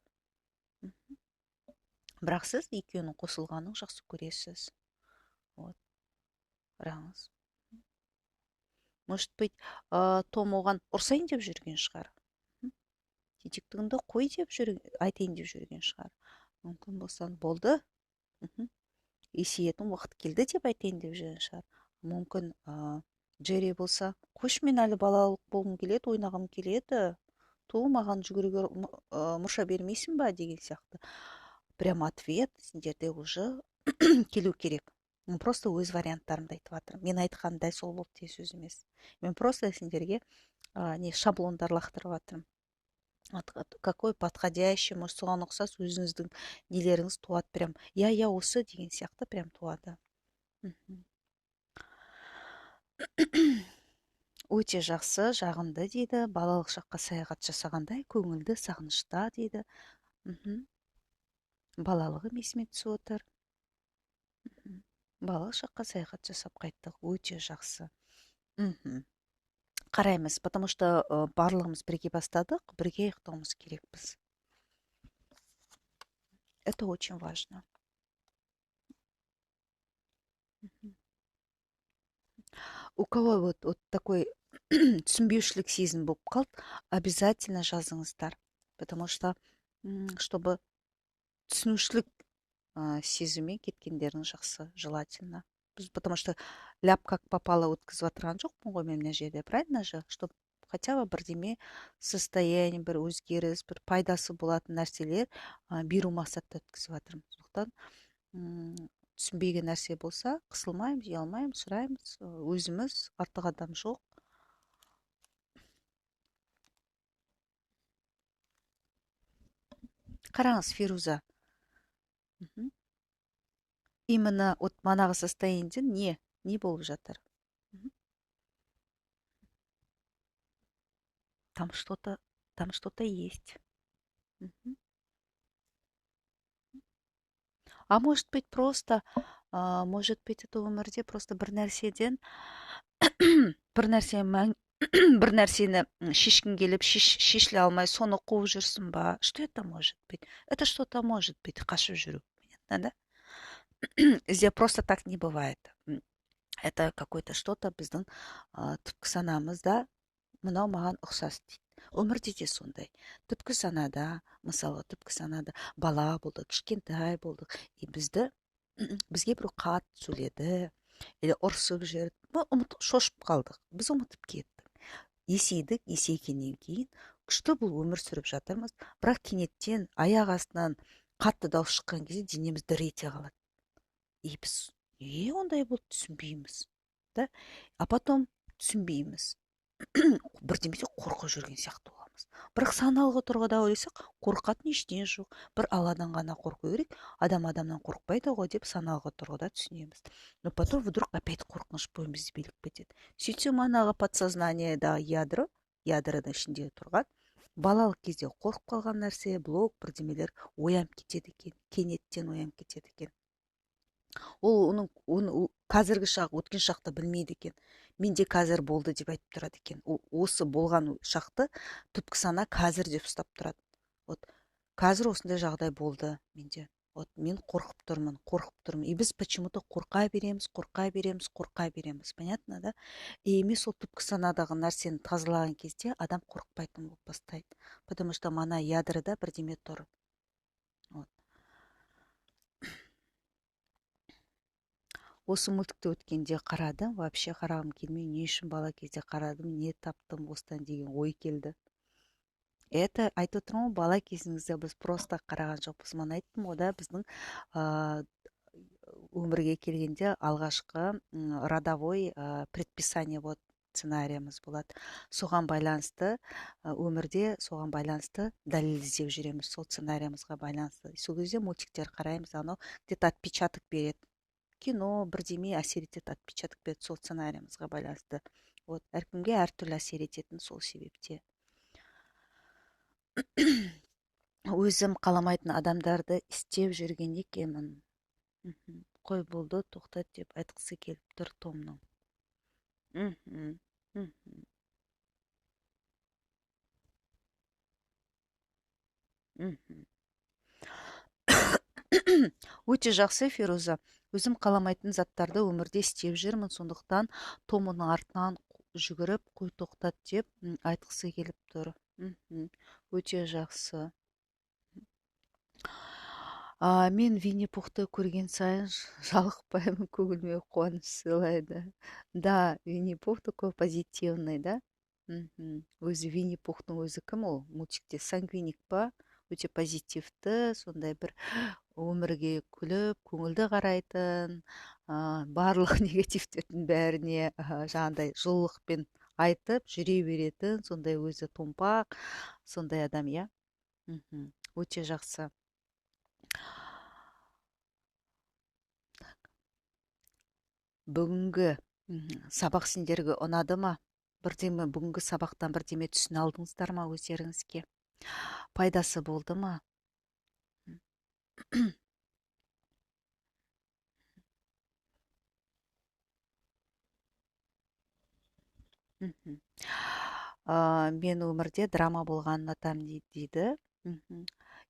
Бірақ сіз екеуінің қосылғанын жақсы көресіз. Вот. Қараңыз. Может быть, Том оған ұрсайын деп жүрген шығар. Тетіктігіңді қой деп айтайын деп жүрген шығар. Мүмкін болса болды. Есейетін уақыт келді деп айтайын деп жүрген шығар. Мүмкін Джерри болса, қойшы, мен әлі балалық болғым келеді, ойнағым келеді. То маған жүгіруге мұрша бермейсің ба деген сияқты. Прям ответ сендерде уже келу керек. Мен просто өз варианттарымды айтып жатырмын. Мен айтқаным дәл сол болды деген сөз емес. Мен просто сендерге не шаблондар лақтырып жатырмын. Какой подходящий, может, соған ұқсас өзіңіздің нелеріңіз туады, прям я осы деген сияқты прям туады. Өте жақсы, жағымды дейді. Балалық шаққа саяхат жасағандай көңілді сағынышта дейді. Балалығым есіме түсіп отыр. Балалық шаққа саяхат жасап қайттық. Өте жақсы. Қараймыз, потому что барлығымыз бірге бастадық, бірге аяқтауымыз керекпіз. Это очень важно. У кого вот такой түсінбеушілік сезім болып қалды, обязательно жазыңыздар. Потому что, чтобы түсінушілік сезіммен кеткендерің жақсы, желательно. Потому что ляп как попало өткізіп жатырған жоқпын ғой мен мына жерде, правильно же? Чтобы хотя бы бірдеме состояние, бір өзгеріс, бір пайдасы болатын нәрселер беру мақсатта өткізіп жатырмын. Сондықтан түсінбеген нәрсе болса, қысылмаймыз, ұялмаймыз, сұраймыз. Өзіміз, артық адам жоқ. Қараңыз, Фируза. Мгм. Именно вот манағы состояниеде не болып жатыр? Мгм. Там что-то, там что-то есть. Мгм. А может быть просто, может быть это өмірде просто бір нәрседен бір нәрсе бір нәрсені шешкің келіп шешіле алмай соны қуып жүрсің ба? Что это может быть? Это что-то может быть, қашып жүру. Понятно, да? Здесь просто так не бывает. Это какое-то что-то біздің түпкі санамызда мынау маған ұқсас дейді. Өмірде де сондай. Түпкі санада, мысалы, түпкі санада бала болдық, кішкентай болдық, и бізге біреу қатты сөйледі, или ұрсып жіберді. Шошып қалдық. Біз ұмытып кеттік. Есейдік, есейгеннен кейін күшті бұл өмір сүріп жатырмыз, бірақ кенеттен аяқ астынан қатты дауыс шыққан кезде денеміз дір ете қалады. И біз ондай болды түсінбейміз. Да? А потом түсінбейміз. Бірдемеде қорқып жүрген сияқты боламыз. Бірақ саналғы тұрғыда ойласақ, қорқатын ештеңе жоқ. Бір Алладан ғана қорқу керек. Адамнан қорқпайды ғой деп саналғы тұрғыда түсінеміз. Но потом вдруг опять қорқыныш бойымызды билеп кетеді. Сөйтсем манағы подсознаниедағы ядроның ішінде тұрған балалық кезде қорқып қалған нәрсе, блок, бірдемелер оянып кетеді екен. Кенеттен оянып кетеді екен. Оны қазіргі шақ, өткен шақты білмейді екен. Менде қазір болды деп айтып тұрады екен. Осы болған шақты түпкі сана қазір деп ұстап тұрады. Вот қазір осындай жағдай болды менде. Вот мен қорқып тұрмын. И біз почему-то қорқа береміз. Понятно, да? И мен сол түпкі санадағы нәрсені тазалаған кезде адам қорықпайтын болып бастайды. Потому что мана ядрода бірдеме тұр. Вот. Осы мультикті өткенде қарадым, вообще қарағым келмей, не үшін бала кезде қарадым, не таптым осыдан деген ой келді. Это айтып отырмын ғой, бала кезімізде біз просто қараған жоқпыз. Мана айттым ғой да, біздің өмірге келгенде алғашқы родовой предписание вот сценариямыз болады. Соған байланысты өмірде соған байланысты дәлел іздеп жүреміз, сол сценариямызға байланысты. Сол кезде мультиктер қараймыз, анау где-то отпечаток береді. Кино бірдеме әсер етеді, отпечаток береді сол сценариямызға байланысты. Вот әркімге әртүрлі әсер ететін сол себепте. Өзім қаламайтын адамдарды істеп жүрген екенмін. Қой болды, тоқтат деп айтқысы келіп тұр Томның. Өте жақсы, Фируза. Өзім қаламайтын заттарды өмірде істеп жүрмін, сондықтан Томның артынан жүгіріп, қой тоқтат деп айтқысы келіп тұр. Өте жақсы. Мен Винни Пухты көрген сайын жалықпаймын, көңіліме қуаныш сыйлайды. Да, Винни Пух такой позитивный, да? Өзі Винни Пухтың өзі кім ол? Мультикте сангвиник па? Өте позитивті, сондай бір өмірге күліп, көңілді қарайтын, барлық негативтердің бәріне жаңағыдай жылылықпен айтып жүре беретін, сондай өзі томпақ, сондай адам, иә? Өте жақсы. Бүгінгі сабақ сендерге ұнады ма? Бүгінгі сабақтан бірдеме түсіне алдыңыздар ма өздеріңізге? Пайдасы болды ма? Мен өмірде драма болғанын ұнатамын дейді.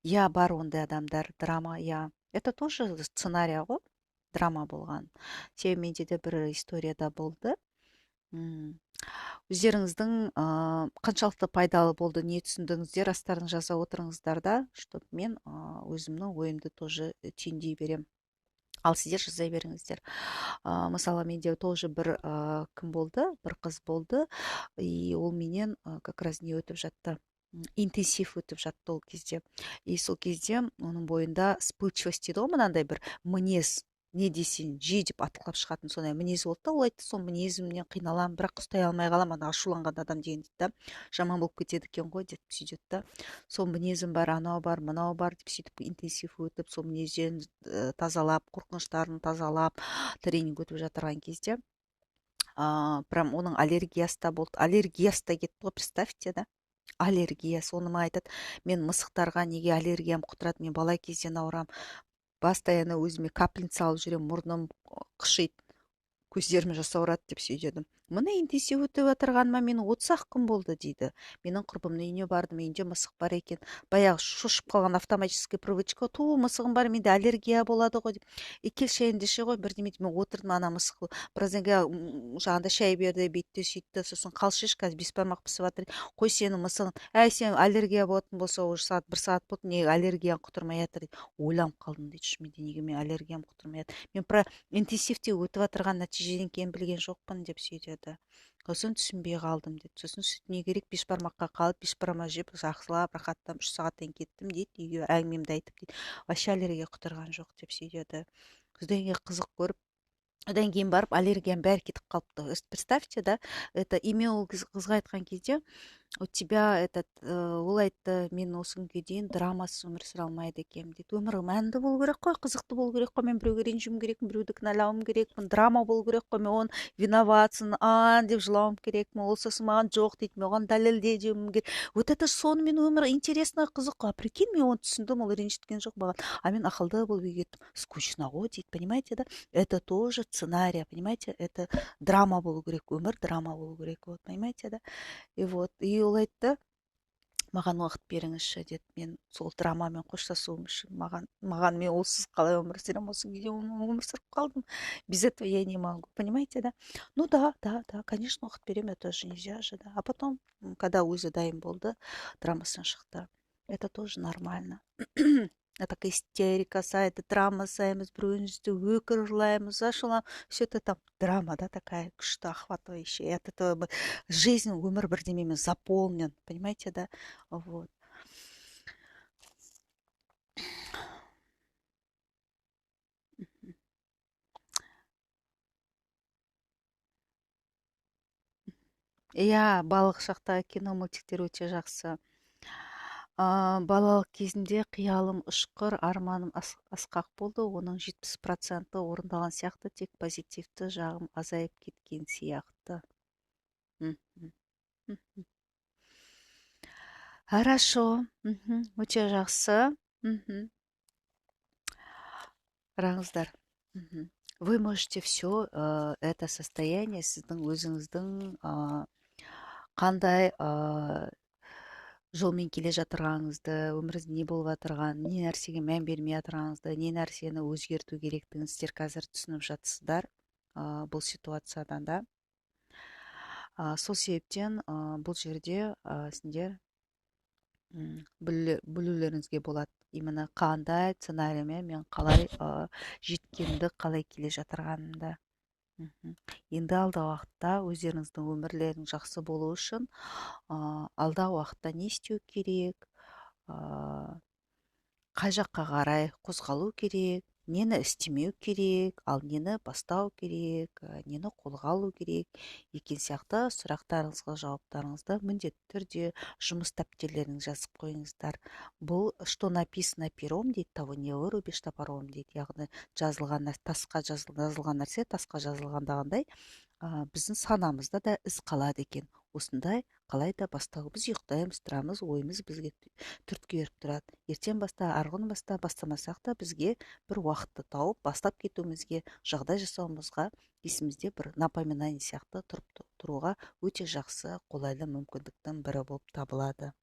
Я, бар ондай адамдар, драма, я. Это тоже сценарий ғой, драма болған. Себебі менде де бір историяда болды. Өздеріңіздің қаншалықты пайдалы болды, не түсіндіңіздер, астарын жаза отырыңыздар да, чтобы мен өзімнің ойымды тоже түйіндей берем. ал сіздер жаза беріңіздер. Мысалы менде тоже бір кім болды, бір қыз болды, и ол менен как раз не өтіп жатты, интенсив өтіп жатты ол кезде. И сол кезде оның бойында вспыльчивость дейді ғой, мынандай бір мінез, не десең же деп атқылап шығатын сондай мінез болды да. Ол айтты, сол мінезімнен қиналамын, бірақ ұстай алмай қаламын, ана ашуланған адам деген дейді да, жаман болып кетеді екен ғой деп сөйтеді да. Сол мінезім бар, анау бар, мынау бар деп сөйтіп интенсив өтіп, сол мінезден тазалап, қорқыныштарын тазалап тренинг өтіп жатырған кезде прям оның аллергиясы да болды. Аллергиясы да кетті ғой, представьте, да. Аллергия, соны ма айтады, мен мысықтарға неге аллергиям құтырады, мен бала кезден ауырамын, постоянно өзіме капельница салып жүремін, мұрным қышиды, көздерім жасаурады деп сөйдедім. Міне интенсив өтіп отырғаныма мен 30 күн болды дейді. Менің құрбымның үйіне бардым, үйінде мысық бар екен. Баяғы шошып қалған автоматический привычка, ту мысығым бар, менде аллергия болады ғой деп. Кел шай ендеше ғой, бірдеме деп мен отырдым, ана мысық біраздан кейін жаңағыдай шай берді, бүйтті сөйтті, сосын қалшы қазір бесбармақ пісіп жатыр. Қой сенің мысығың, әй сен аллергия болатын болса уже сағат 1 сағат болды, неге аллергияң құтырмай жатыр дейді. Ойланып қалдым дейді, шынымен неге мен аллергиям құтырмай жатыр. Мен про интенсивте өтіп жатырған нәтижеден кейін білген жоқпын деп сөйдеді. Сосын түсінбей қалдым деді. Сосын сүт не керек, бешбармаққа қалып, бешбармақ жеп жақсылап рахаттанып 3 сағаттан кеттім дейді, үйге әңгімемді айтып дейді. Вообще аллергия құтырған жоқ деп сөйдеді. Содан кейін қызық көріп, одан кейін барып аллергияның бәрі кетіп қалыпты. Представьте, да, это имя ол қызға айтқан кезде, у тебя этот ол айтты, мен осы күнге дейін драмасыз өмір сүре алмайды екенмін дейді. Өмір мәнді болу керек қой, қызықты болу керек қой, мен біреуге ренжуім керекпін, біреуді кінәлауым керекпін, драма болу керек қой, мен оны виноватсың деп жылауым керекпін, ол сосын маған жоқ дейді, мен оған дәлелде деуім керек. Вот это сонымен өмір интересно, қызық қой. Прикинь, мен оны түсіндім, ол ренжіткен жоқ маған, а мен ақылды болып үйге кеттім. Скучно ғой дейді, понимаете, да? Это тоже сценарий, понимаете, это драма болу керек, өмір драма болу керек, вот, понимаете, да? И вот, и ол айтты, маған уақыт беріңізші деді, мен сол драмамен қоштасуым үшін, маған мен олсыз қалай өмір сүремін, осы кезде өмір сүріп қалдым, без этого я не могу, понимаете, да? Ну да, конечно, уақыт беремін, это же нельзя же, да. А потом, когда өзі дайын болды, драмасын шықты, это тоже нормально. Так истерика сайты, драма саймыз, біреуімізді өкір жылаймыз, ашуланып, все это там драма, да, такая күшті охватывающая. И от этого жизнь, өмір бірдемемен заполнен, понимаете, да? Вот. Иә, балық шақтағы кино, мультиктер өте жақсы. Балалық кезімде қиялым ұшқыр, арманым асқақ болды. Оның 70% орындалған сияқты, тек позитивті жағым азайып кеткен сияқты. Мгм. Мгм. Хорошо. Өте жақсы. Мгм. Қараңыздар. Мгм. Вы можете все это состояние сіздің өзіңіздің қандай жолмен келе жатырғаныңызды, өміріңізде не болып жатырғанын, не нәрсеге мән бермей жатырғаныңызды, не нәрсені өзгерту керектігін сіздер қазір түсініп жатсыздар бұл ситуациядан да. Сол себептен бұл жерде сендер білулеріңізге болады, именно қандай сценариймен мен қалай жеткенімді, қалай келе жатырғанымды. Енді алда уақытта өздеріңіздің өмірлерің жақсы болу үшін алда уақытта не істеу керек, қай жаққа қарай қозғалу керек, нені істемеу керек, ал нені бастау керек, нені қолға алу керек екен сияқты сұрақтарыңызға жауаптарыңызды міндетті түрде жұмыс дәптерлеріңізге жазып қойыңыздар. Бұл что написано пером дейді, того не вырубишь топором дейді, яғни тасқа жазылған нәрсе тасқа жазылғандағындай біздің санамызда да із қалады екен. Осындай қалай да бастау, біз ұйықтаймыз, тұрамыз, ойымыз бізге түрткі беріп тұрады. Ертең баста, арғы баста бастамасақ та бізге бір уақытты тауып бастап кетуімізге, жағдай жасауымызға, есімізде бір напоминание сияқты тұруға өте жақсы қолайлы мүмкіндіктің бірі болып табылады.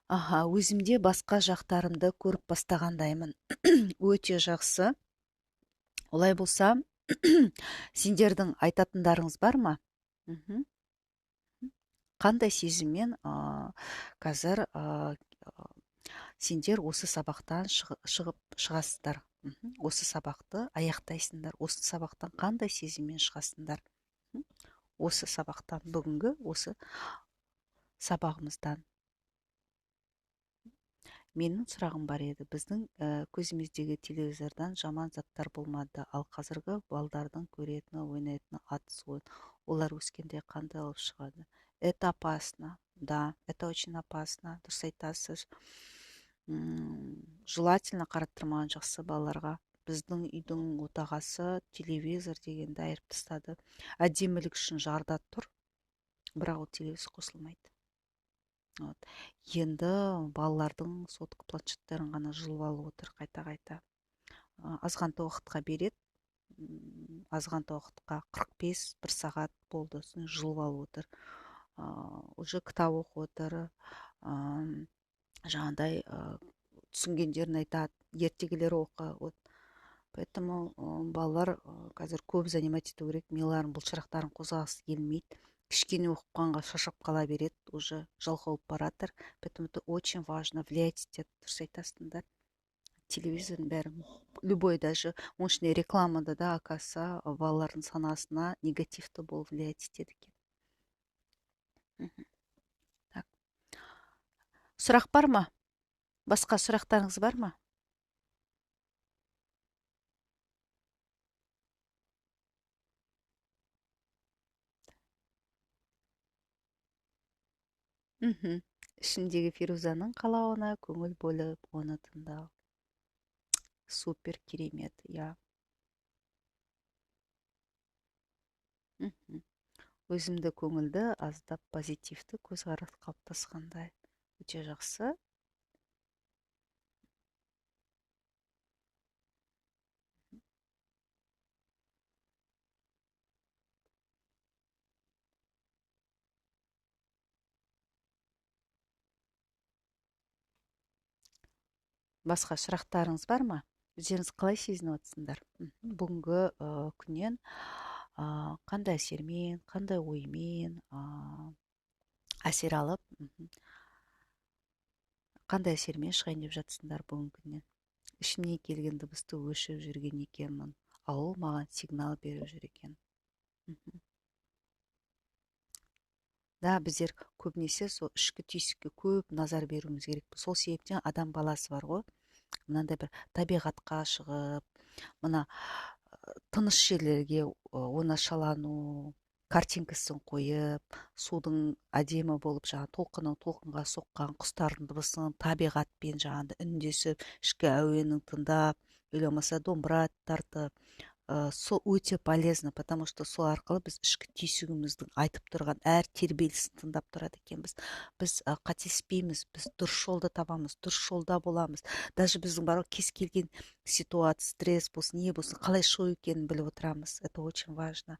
Өзімде басқа жақтарымды көріп бастағандаймын. Өте жақсы. Олай болса, сендердің айтатындарыңыз бар ма? Қандай сезіммен қазір сендер осы сабақтан шығып шығасыздар. Осы сабақты аяқтайсыңдар. Осы сабақтан қандай сезіммен шығасыңдар? Осы сабақтан, бүгінгі осы сабағымыздан. Менің сұрағым бар еді. Біздің көзіміздегі телевизордан жаман заттар болмады, ал қазіргі балдардың көретіні, ойнайтыны атыс ойын. Олар өскенде қандай алып шығады? Это опасно. Да, это очень опасно. Дұрыс айтасыз. Желательно қараттырмаған жақсы балаларға. Біздің үйдің отағасы телевизор дегенді айырып тастады. Әдемілік үшін жарда тұр, бірақ ол телевизор қосылмайды. Вот. Енді балалардың сотық планшеттерін ғана жұлып алып отыр қайта-қайта. Азғантай уақытқа береді. Азғантай уақытқа 45 бір сағат болды. Сосын жұлып алып отыр. Уже кітап оқып отыр. Жаңағыдай түсінгендерін айтады. Ертегілер оқы. Вот. Поэтому балалар қазір көп занимать ету керек. Миларын бұлшырақтарын қозғағысы келмейді. Кішкене оқығанға шаршап қала береді, уже жалқау болып баратыр. Поэтому это очень важно, влиять етеді. Дұрыс айтасыңдар. Телевизордың бәрі, любой даже оның ішінде рекламада да, оказывается, балалардың санасына негативті болып влиять етеді екен. Так. Сұрақ бар ма? Басқа сұрақтарыңыз бар ма? Ішіндегі Фирузаның қалауына көңіл бөліп, оны тыңдау. Супер, керемет, я. Өзімді көңілді, аздап позитивті көзқарас қалыптасқандай. Өте жақсы. Басқа сұрақтарыңыз бар ма? Өздеріңіз қалай сезініп отырсыңдар? Бүгінгі күннен қандай әсермен, қандай оймен әсер алып, қандай әсермен шығайын деп жатсыңдар бүгінгі күннен? Ішімнен келген дыбысты өшіп жүрген екенмін, ал ол маған сигнал беріп жүр екен. Да, біздер көбінесе сол ішкі түйсікке көп назар беруіміз керек. Сол себептен адам баласы бар ғой, мынандай бір табиғатқа шығып, мына тыныш жерлерге оңашалану, картинкасын қойып, судың әдемі болып, жаңағы толқынның толқынға соққан құстардың дыбысын табиғатпен жаңағыдай үндесіп, ішкі әуенін тыңдап, или болмаса домбыра тартып, сол өте полезно, потому что сол арқылы біз ішкі түйсігіміздің айтып тұрған әр тербелісін тыңдап тұрады екенбіз. Біз қателеспейміз, біз дұрыс жолды табамыз, дұрыс жолда боламыз. Даже біздің бар кез келген ситуация, стресс болсын, не болсын, қалай шығу екенін біліп отырамыз. Это очень важно.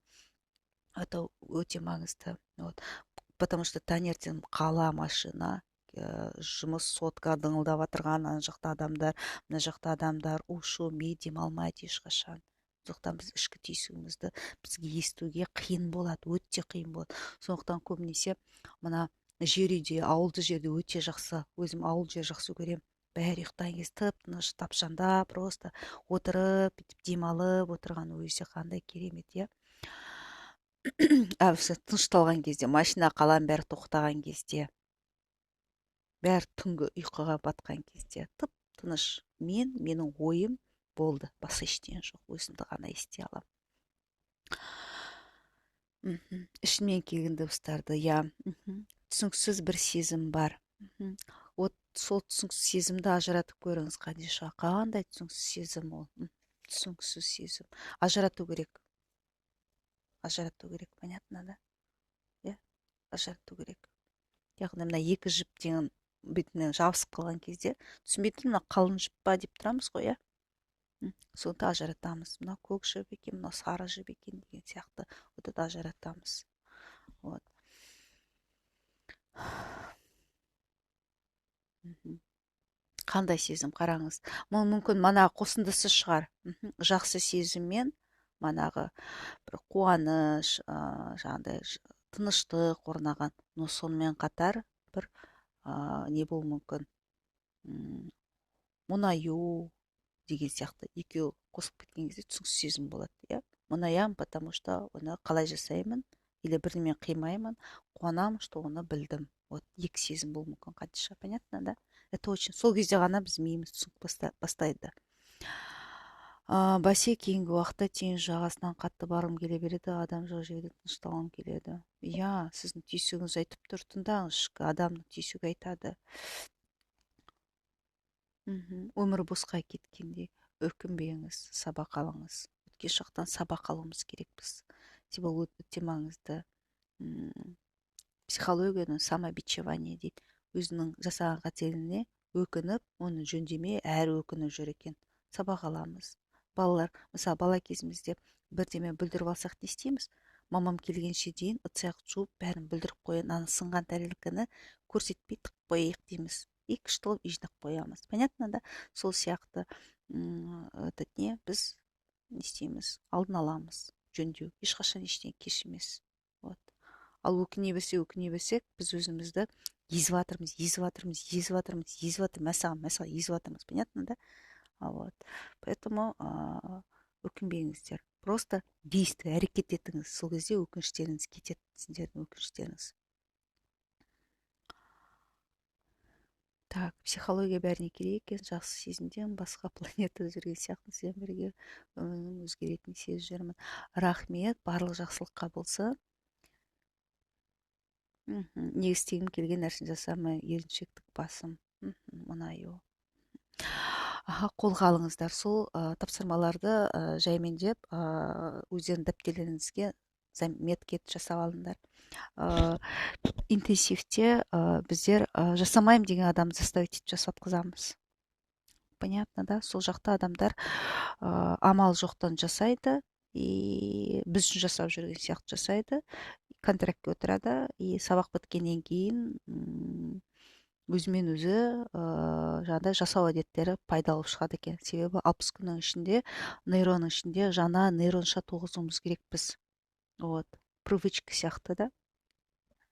Это өте маңызды. Вот. Потому что таңертең қала, машина, жұмыс, сотка дыңылдап отырған, ана жақта адамдар, мына жақта адамдар, у-шу, демалмайды ешқашан. Сондықтан біз ішкі түйсігімізді бізге естуге қиын болады, өте қиын болады. Сондықтан көбінесе мына жер үйде, ауылды жерде өте жақсы. Өзім ауыл жер жақсы көремін. Бәрі ұйықтаған кез тып-тыныш, тапшаңдап, просто отырып, демалып отырған өзі қандай керемет, иә. Тынышталған кезде, машина қаланың бәрі тоқтаған кезде, бәрі түнгі ұйқыға батқан кезде, тып-тыныш, менің ойым болды, басқа ештеңе жоқ, өзімді ғана ести аламын. Ішімнен келген дыбыстарды, иә, түсініксіз бір сезім бар. Вот сол түсініксіз сезімді ажыратып көріңіз, Қадиша. Қандай түсініксіз сезім ол? Түсініксіз сезім. Ажырату керек. Ажырату керек, понятно, да? Иә, ажырату керек. Яғни мына екі жіптен бетінен жабысып қалған кезде, түсінбейтін мына қалың жіп па деп тұрамыз ғой, иә? Соны ажыратамыз. Мына көк жіп екен, мына сары жіп екен деген сияқты. Вот это ажыратамыз. Вот. Қандай сезім, қараңыз. Мүмкін мана қосындысы шығар. Жақсы сезіммен манағы бір қуаныш, жаңағыдай тыныштық орнаған, но сонымен қатар бір не болуы мүмкін. м, мұнаю деген сияқты екеуі қосылып кеткен кезде түсініксіз сезім болады, иә. Мұнаямын, потому что оны қалай жасаймын, или бірдеме қимаймын, қуанамын, что оны білдім. Вот екі сезім болуы мүмкін, Қадиша, понятно, да? Это очень, сол кезде ғана біз миымыз түсінік бастайды. Бәсе кейінгі уақытта теңіз жағасынан қатты барғым келе береді, адам жоқ жерде тынышталғым келеді. Иә, сіздің түйсігіңіз айтып тұр, тыңдаңыз, ішкі адамның түйсігі айтады. Өмір босқа кеткенде өкінбеңіз, сабақ алыңыз. Өткен шақтан сабақ алуымыз керекпіз. Себебі ол өте маңызды. М, Психологияны самобичевание дейді. Өзінің жасаған қателігіне өкініп, оны жөндемей әрі өкініп жүр екен. Сабақ аламыз. Балалар, мысалы бала кезімізде бірдеме бүлдіріп алсақ не істейміз? Мамам келгенше дейін ыдыс-аяқ жуып бәрін бүлдіріп қояйын, ана сынған тәрелкені көрсетпей тығып қояйық дейміз. И күшті қылып жинап қоямыз. Понятно, да? Сол сияқты этот не біз не істейміз? Алдын аламыз. Жөндеу. Ешқашан ештеңе кеш емес. Вот. Ал өкіне берсек, біз өзімізді езіп жатырмыз, мәссаған езіп жатырмыз. Понятно, да? Вот. Поэтому өкінбеңіздер. Просто действие, әрекет етіңіз. Сол кезде өкініштеріңіз кетеді, сіздердің өкініштеріңіз. Так, психология бәріне керек екен, жақсы сезімден басқа планетада жүрген сияқты сізбен бірге өмірім өзгеретінін сезіп жүрмін. Рахмет, барлық жақсылыққа болсын. Не істегім келген нәрсені жасамай еріншектік басым. Мұнаю. Қолға алыңыздар. Сол тапсырмаларды жаймендеп өздерінің дәптерлеріңізге заметка етіп жасап алыңдар. Интенсивте біздер жасамайым деген адамды заставить етіп жасатқызамыз. Понятно, да? Сол жақта адамдар амал жоқтан жасайды, и біз үшін жасап жүрген сияқты жасайды, контрактке отырады, и сабақ біткеннен кейін өзімен өзі жаңағыдай жасау әдеттері пайда алып шығады екен. Себебі 60 күннің ішінде нейронның ішінде жаңа нейронша тоғызуымыз керекпіз. Вот. Привычка сияқты, да?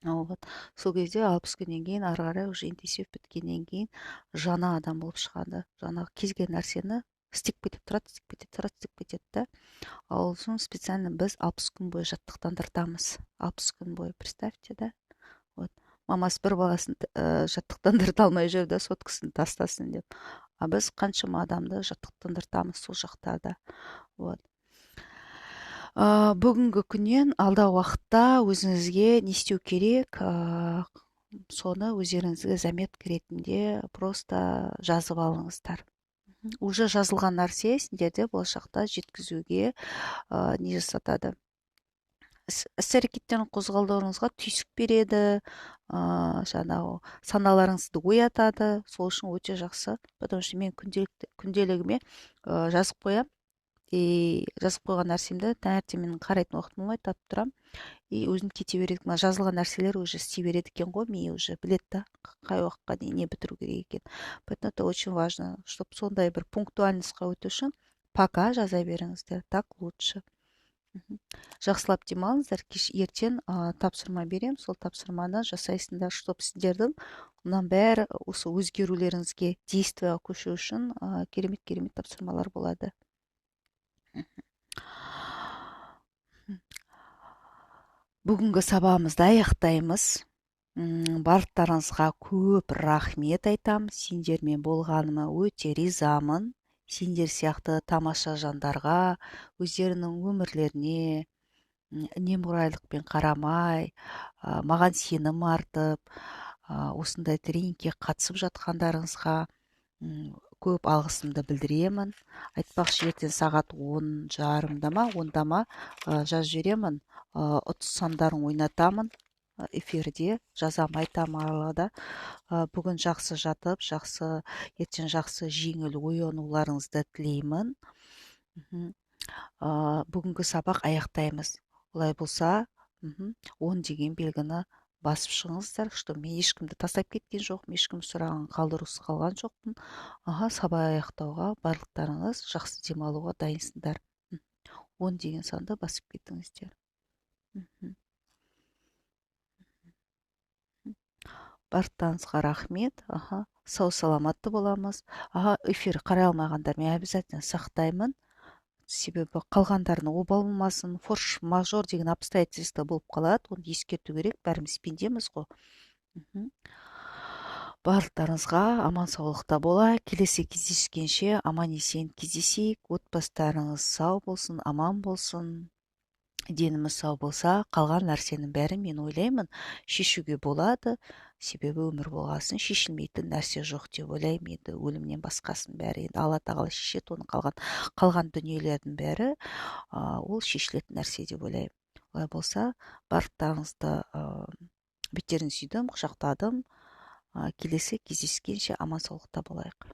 Вот. Сол кезде 60 күннен кейін ары қарай уже интенсив біткеннен кейін жаңа адам болып шығады. Жаңағы кез келген нәрсені істеп кетіп кетеді, да? Ал соң специально біз 60 күн бойы жаттықтандыртамыз. 60 күн бойы, представьте, да? Вот. Мамасы бір баласын жаттықтандырта алмай жүр, да, соткасын тастасын деп. А біз қаншама адамды жаттықтандыртамыз сол жақтарда. Вот. Бүгінгі күннен алдағы уақытта өзіңізге не істеу керек, соны өздеріңізге заметка ретінде просто жазып алыңыздар. Уже жазылған нәрсе сендерде болашақта жеткізуге не жасатады? Іс-әрекеттерін қозғалдыруыңызға түйсік береді, жаңағы саналарыңызды оятады. Сол үшін өте жақсы. Потому что мен күнделігіме жазып қоямын. И жазып қойған нәрсемді таңертең менің қарайтын уақытым болмай тапып тұрамын. И өзім кете береді. Мына жазылған нәрселер уже істей береді екен ғой, ми уже біледі да, қай уақытқа дейін не бітіру керек екен. Поэтому это очень важно, чтобы сондай бір пунктуальностьқа өту үшін пока жаза беріңіздер, так лучше. Жақсылап демалыңыздар. Ертең тапсырма берем, сол тапсырманы жасайсыңдар, чтобы сіздердің мұнан бәрі осы өзгерулеріңізге действияға көшу үшін керемет тапсырмалар болады. Бүгінгі сабағымызды аяқтаймыз. Барлықтарыңызға көп рахмет айтам. Сендермен болғаныма өте ризамын. Сендер сияқты тамаша жандарға өздерінің өмірлеріне немқұрайлықпен қарамай, маған сенім артып, осындай тренингке қатысып жатқандарыңызға көп алғысымды білдіремін. Айтпақшы, ертең сағат 10:30 жазып жіберемін. Ұтыс сандарын ойнатамын эфирде, жазам, айтам аралада. Бүгін жақсы жатып, ертең жақсы жеңіл оянуларыңызды тілеймін. Бүгінгі сабақ аяқтаймыз. Олай болса, 10 деген белгіні басып шығыңыздар, что мен ешкімді тастап кеткен жоқпын, ешкім сұрағын қалдырусыз қалған жоқпын. Сабақ аяқтауға барлықтарыңыз жақсы демалуға дайынсыңдар. 10 деген санды басып кетіңіздер. Барлықтарыңызға рахмет. сау саламатты боламыз. Эфир қарай алмағандар мен обязательно сақтаймын. Себебі қалғандарына обал болмасын, форш мажор деген обстоятельство болып қалады, оны ескерту керек, бәріміз пендеміз ғой. Мгм. Барлықтарыңызға аман саулықта болайық. Келесі кездескенше аман есен кездесейік. Отбасыларыңыз сау болсын, аман болсын. Деніміз сау болса, қалған нәрсенің бәрін мен ойлаймын шешуге болады. Себебі өмір болғасын шешілмейтін нәрсе жоқ деп ойлаймын. Енді өлімнен басқасын бәрі енді Алла тағала шешеді. Оның қалған дүниелердің бәрі ол шешілетін нәрсе деп ойлаймын. Олай болса, барлықтарыңызды беттерін сүйдім, құшақтадым. Келесі кездескенше аман саулықта болайық.